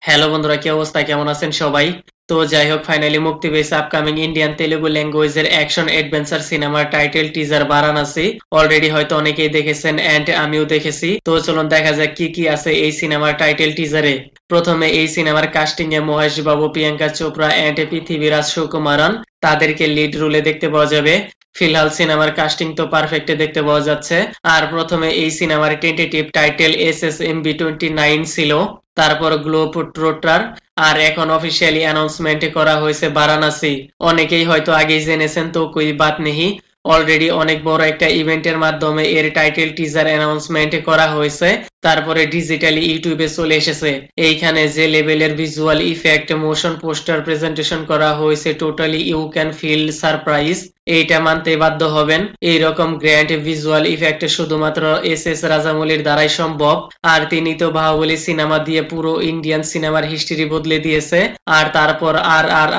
Hello বন্ধুরা, কি অবস্থা? কেমন আছেন সবাই? তো যাই হোক, ফাইনালি মুক্তি পেয়েছে আপকামিং ইন্ডিয়ান তেলুগু ল্যাঙ্গুয়েজের অ্যাকশন অ্যাডভেঞ্চার সিনেমার টাইটেল টিজার বারাণসী। অলরেডি হয়তো অনেকেই দেখেছেন এন্ড আমিও দেখেছি। তো চলুন দেখা যাক কি কি আছে এই সিনেমার টাইটেল টিজারে। প্রথমে এই সিনেমার casting A Mahesh Babu, Priyanka Chopra and পৃথিবীরাজ Sukumaran তাদেরকে লিড রোলে দেখতে পাওয়া যাবে। ফিলহাল সিনেমার কাস্টিং তো পারফেক্ট দেখতে পাওয়া যাচ্ছে। আর প্রথমে এই সিনেমার টেন্টেটিভ টাইটেল SSMB29 ছিল, তারপর গ্লোব ট্রোটার, আর এখন অফিসিয়ালি অ্যানাউন্সমেন্ট করা হয়েছে বারাণসী। অনেকেই হয়তো আগেই জেনেছেন, তো কোই বাত নেই। অলরেডি অনেক বড় একটা ইভেন্টের মাধ্যমে এর টাইটেল টিজার অ্যানাউন্সমেন্ট করা হয়েছে, তারপরে ডিজিটালি ইউটিউবে চলে এসেছে। এইখানে যে লেভেলের visual effect, motion poster presentation করা হয়েছে, totally you can feel surprise. এইটা মানতে বাধ্য হবেন, এইরকম গ্র্যান্ড ভিজুয়াল ইফেক্ট শুধুমাত্র SS রাজামৌলির দ্বারাই সম্ভব। আর তিনি তো বাহুবলী সিনেমা দিয়ে পুরো ইন্ডিয়ান সিনেমার হিস্ট্রি বদলে দিয়েছে। আর তারপর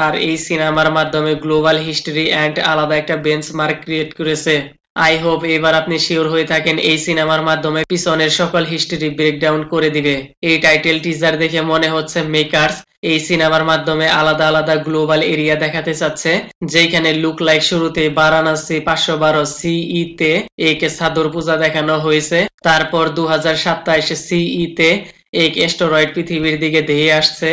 আর এই সিনেমার মাধ্যমে গ্লোবাল হিস্ট্রি এন্ড আলাদা একটা বেঞ্চমার্ক ক্রিয়েট করেছে। আই হোপ এবার আপনি শিওর হয়ে থাকেন এই সিনেমার মাধ্যমে পিছনের সকল হিস্ট্রি ব্রেকডাউন করে দিবে। এই টাইটেল টিজার দেখে মনে হচ্ছে মেকার্স এই সিনেমার মাধ্যমে আলাদা আলাদা গ্লোবাল এরিয়া দেখাতে চাচ্ছে, যেখানে লুক লাইক শুরুতে বারাণসী 512 CE তে এক সাদর পূজা দেখানো হয়েছে। তারপর 2027 CE তে এক অ্যাস্টেরয়েড পৃথিবীর দিকে ধেয়ে আসছে,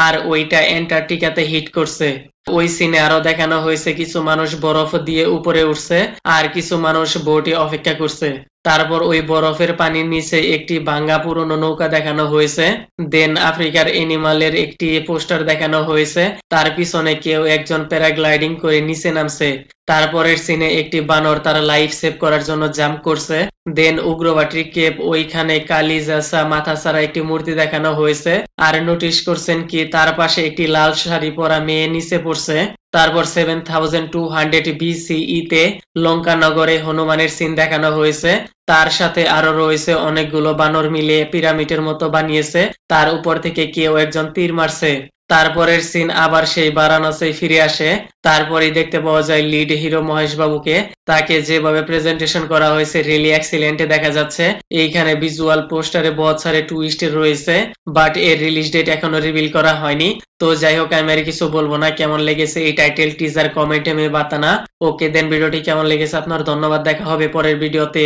আর ওইটা অ্যান্টার্কটিকাতে হিট করছে। ওই সিনে আরো দেখানো হয়েছে কিছু মানুষ বরফ দিয়ে উপরে উঠছে, আর কিছু মানুষ বোটে অপেক্ষা করছে। তারপর ওই বরফের পানির নিচে একটি ভাঙ্গা পুরনো নৌকা দেখানো হয়েছে। দেন আফ্রিকার এনিমালের একটি পোস্টার দেখানো হয়েছে, তার পিছনে কেউ একজন প্যারাগ্লাইডিং করে নিচে নামছে। তারপরের সিনে একটি বানর তার লাইফ সেভ করার জন্য জাম্প করছে। দেন উগ্রবাটি কেপ, ওইখানে কালী জাসা মাথা ছাড়া একটি মূর্তি দেখানো হয়েছে। আর নোটিশ করছেন কি তার পাশে একটি লাল শাড়ি পরা মেয়ে নিচে পড়ছে। তারপর 7200 BCE তে লঙ্কা নগরে হনুমানের সিন দেখানো হয়েছে। তার সাথে আরো রয়েছে অনেকগুলো বানর মিলে পিরামিডের মতো বানিয়েছে, তার উপর থেকে কেউ একজন তীর মারছে। তারপরের সিন আবার সেই বারাণসী ফিরে আসে। তারপরেই দেখতে পাওয়া যায় লিড হিরো মহেশ বাবুকে। তাকে যেভাবে প্রেজেন্টেশন করা হয়েছে রিয়েলি এক্সিলেন্ট দেখা যাচ্ছে। এইখানে ভিজুয়াল পোস্টারে বহুত সারে টুইস্ট রয়েছে, বাট এর রিলিজ ডেট এখনো রিভিল করা হয়নি। তো যাই হোক, আমি আর কিছু বলবো না। কেমন লেগেছে এই টাইটেল টিজার কমেন্টে মে বাতানা। ওকে দেন, ভিডিওটি কেমন লেগেছে আপনার? ধন্যবাদ, দেখা হবে পরের ভিডিওতে।